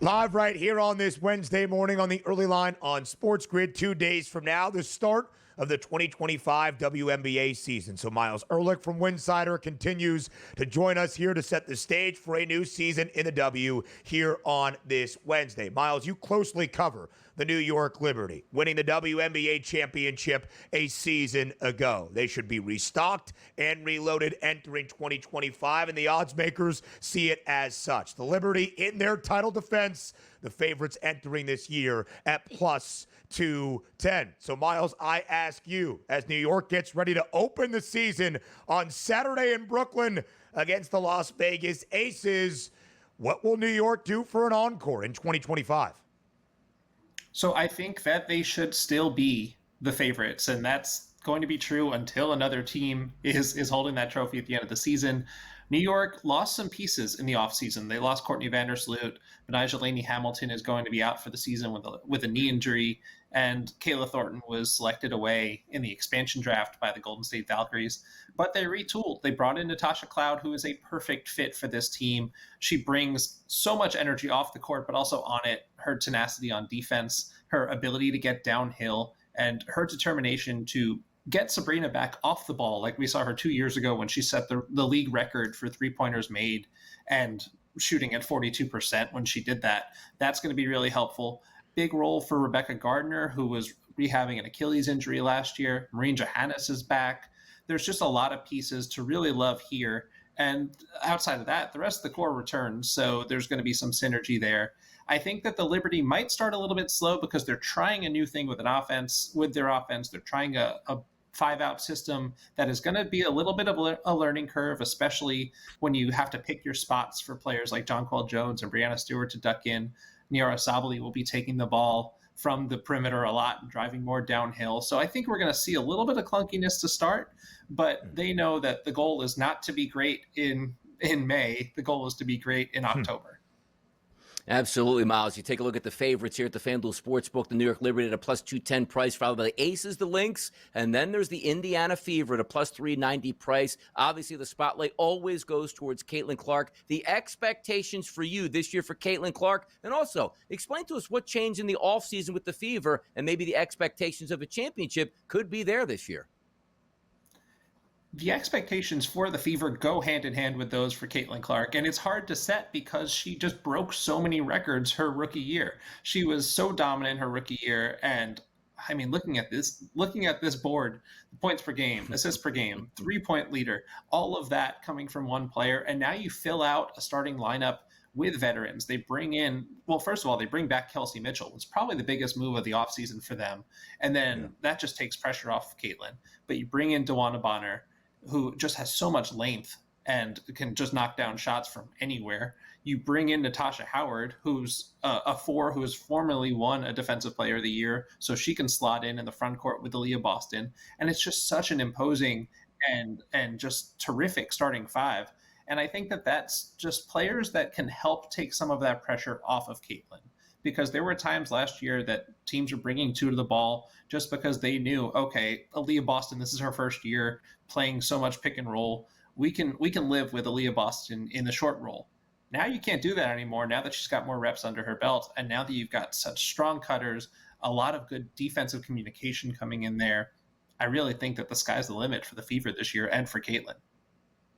Live right here on this Wednesday morning on the Early Line on SportsGrid. 2 days from now, the start of the 2025 WNBA season. So Myles Ehrlich from Winsider continues to join us here to set the stage for a new season in the W here on this Wednesday. Myles, you closely cover the New York Liberty, winning the WNBA championship a season ago. They should be restocked and reloaded entering 2025, and the odds makers see it as such. The Liberty in their title defense, the favorites entering this year at plus 210. So, Myles, I ask you, as New York gets ready to open the season on Saturday in Brooklyn against the Las Vegas Aces, what will New York do for an encore in 2025? So I think that they should still be the favorites, and that's going to be true until another team is holding that trophy at the end of the season. New York lost some pieces in the offseason. They lost Courtney Vandersloot. Benijah Hamilton is going to be out for the season with a knee injury, and Kayla Thornton was selected away in the expansion draft by the Golden State Valkyries. But they retooled. They brought in Natasha Cloud, who is a perfect fit for this team. She brings so much energy off the court, but also on it. Her tenacity on defense, her ability to get downhill, and her determination to get Sabrina back off the ball, like we saw her 2 years ago when she set the league record for three-pointers made and shooting at 42% when she did that. That's going to be really helpful. Big role for Rebecca Gardner, who was rehabbing an Achilles injury last year. Maureen Johannes is back. There's just a lot of pieces to really love here. And outside of that, the rest of the core returns, so there's going to be some synergy there. I think that the Liberty might start a little bit slow because they're trying a new thing with their offense. They're trying a 5-out system that is going to be a little bit of a learning curve, especially when you have to pick your spots for players like Jonquel Jones and Brianna Stewart to duck in. Niara Sabally will be taking the ball from the perimeter a lot and driving more downhill. So I think we're going to see a little bit of clunkiness to start, but they know that the goal is not to be great in May. The goal is to be great in October. Absolutely, Myles. You take a look at the favorites here at the FanDuel Sportsbook, the New York Liberty at a plus 210 price, followed by the Aces, the Lynx, and then there's the Indiana Fever at a plus 390 price. Obviously, the spotlight always goes towards Caitlin Clark. The expectations for you this year for Caitlin Clark, and also explain to us what changed in the offseason with the Fever, and maybe the expectations of a championship could be there this year. The expectations for the Fever go hand in hand with those for Caitlin Clark, and it's hard to set because she just broke so many records her rookie year. She was so dominant her rookie year, and I mean, looking at this board, points per game, assists per game, 3-point leader, all of that coming from one player, and now you fill out a starting lineup with veterans. They bring in, well, first of all, they bring back Kelsey Mitchell. It's probably the biggest move of the offseason for them, and then that just takes pressure off of Caitlin. But you bring in DeWanna Bonner, who just has so much length and can just knock down shots from anywhere. You bring in Natasha Howard, who's a 4 who has formerly won a Defensive Player of the Year, so she can slot in the front court with Aaliyah Boston. And it's just such an imposing and just terrific starting 5. And I think that that's just players that can help take some of that pressure off of Caitlin. Because there were times last year that teams were bringing 2 to the ball just because they knew, okay, Aaliyah Boston, this is her first year playing so much pick and roll. We can live with Aaliyah Boston in the short roll. Now you can't do that anymore, now that she's got more reps under her belt, and now that you've got such strong cutters, a lot of good defensive communication coming in there. I really think that the sky's the limit for the Fever this year and for Caitlin.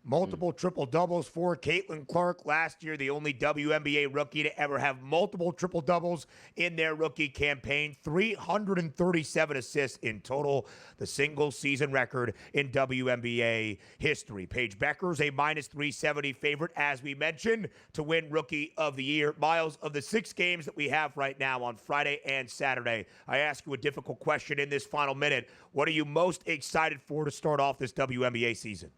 Multiple triple-doubles for Caitlin Clark last year, the only WNBA rookie to ever have multiple triple-doubles in their rookie campaign. 337 assists in total, the single-season record in WNBA history. Paige Becker's a minus 370 favorite, as we mentioned, to win Rookie of the Year. Myles, of the 6 games that we have right now on Friday and Saturday, I ask you a difficult question in this final minute. What are you most excited for to start off this WNBA season?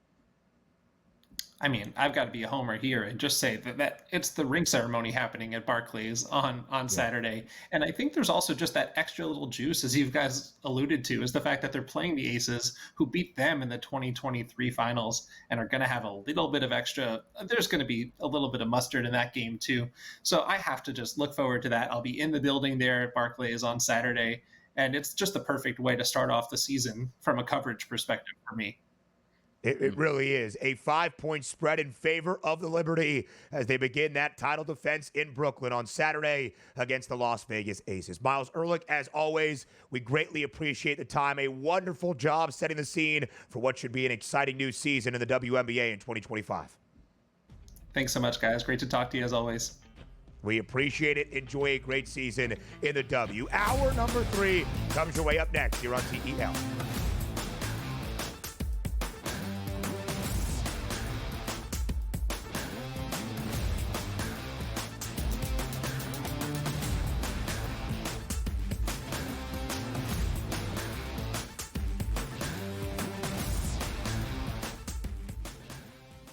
I mean, I've got to be a homer here and just say that it's the ring ceremony happening at Barclays on Saturday. And I think there's also just that extra little juice, as you guys alluded to, is the fact that they're playing the Aces, who beat them in the 2023 finals and are going to have a little bit of extra. There's going to be a little bit of mustard in that game too. So I have to just look forward to that. I'll be in the building there at Barclays on Saturday. And it's just the perfect way to start off the season from a coverage perspective for me. It really is. A 5-point spread in favor of the Liberty as they begin that title defense in Brooklyn on Saturday against the Las Vegas Aces. Myles, Ehrlich, as always, we greatly appreciate the time. A wonderful job setting the scene for what should be an exciting new season in the WNBA in 2025. Thanks so much, guys. Great to talk to you as always. We appreciate it. Enjoy a great season in the W. Hour number 3 comes your way up next here on TEL.